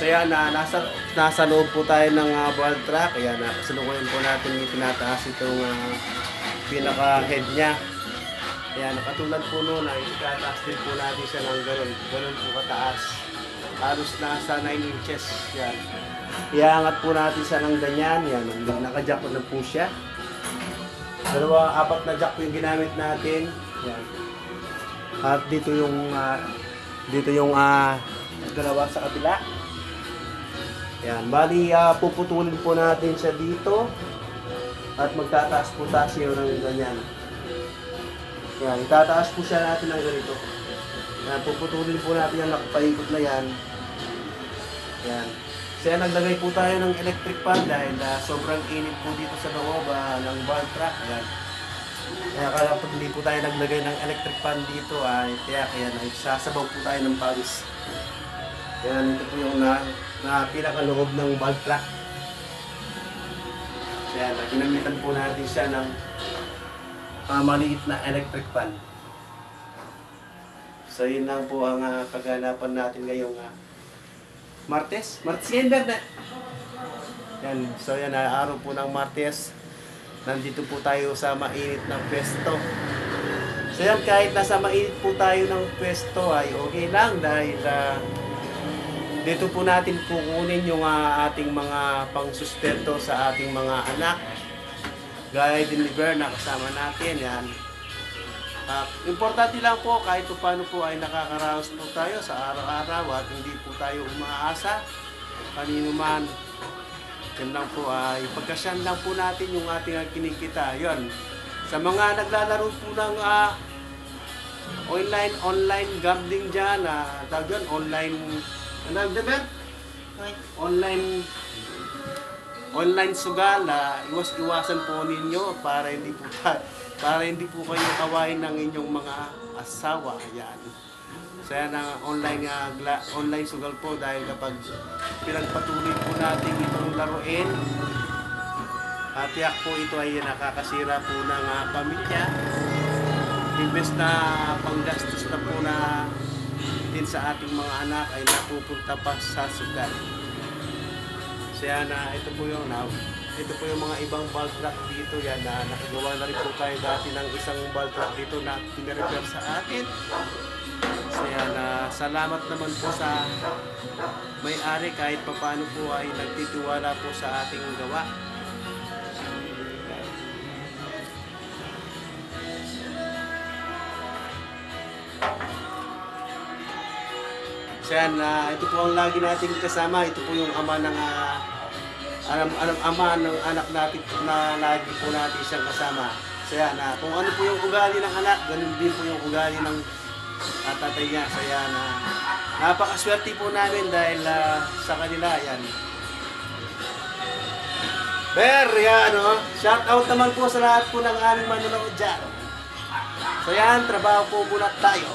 So yan, nasa loob po tayo ng ball track. Ayan, kasalukuyan po natin yung tinataas itong pinaka-head niya. Ayan, katulad po noon, itataas din po natin siya ng ganun po kataas. Halos nasa 9 inches. Yan. Iangat po natin siya ng ganyan. Yan, naka-jack na po siya. Apat na jack po yung ginamit natin. Yan. At dito yung dalawa sa kabila. Yan, bali puputulin po natin siya dito at magtataas po tayo ng ganyan. Yan, itataas po siya natin ng ganito. Yan, puputulin po natin yung nakapaikot na yan. Yan. Kaya naglagay po tayo ng electric fan dahil sobrang init po dito sa loob ng ball track. Yan. Kaya kapag hindi po tayo naglagay ng electric fan dito ay kaya nagsasabaw po tayo ng pawis. Yan, ito po yung pinakaloob ng ball track. Kaya ginamitan po natin siya ng maliit na electric fan. So yun lang po ang kaganapan natin ngayong Martes yan na. Yan, so yan, araw po ng Martes. Nandito po tayo sa mainit ng pwesto. So yan, kahit nasa mainit po tayo ng pwesto ay okay lang dahil dito po natin kukunin yung ating mga pangsustento sa ating mga anak. Gaya deliver na kasama natin yan. Importante lang po kahit paano po ay nakakaraos po tayo sa araw-araw at hindi po tayo umaasa kanino man. Yan lang po ay pagkasyan lang po natin yung ating kinikita. Yan. Sa mga naglalaro po ng online gambling dyan, tawag yun, online, online sugal, iwasan po ninyo para hindi po kayo kawain ng inyong mga asawa. Yan. So yan ang online sugal po dahil kapag pinagpatuloy po natin itong laruin, tiyak po ito ay nakakasira po ng pamilya. Imbes na panggastos na po na din sa ating mga anak ay napupunta pa sa sugal. So yan, ito po yung mga ibang ball track dito. Yan, nakagawa na rin po tayo dati ng isang ball track dito na pinirepair sa atin. So yan, salamat naman po sa may-ari kahit paano po ay nagtitiwala po sa ating gawa. So yan, ito po ang lagi nating kasama. Ito po yung ama ng ama ng anak natin na lagi po natin siyang kasama. So yan, kung ano po yung ugali ng anak, ganun din po yung ugali ng tatay niya. So yan, napakaswerte po namin dahil sa kanila, yan. Yan, shout out naman po sa lahat po ng aming manonood dyan. So yan, trabaho po muna tayo.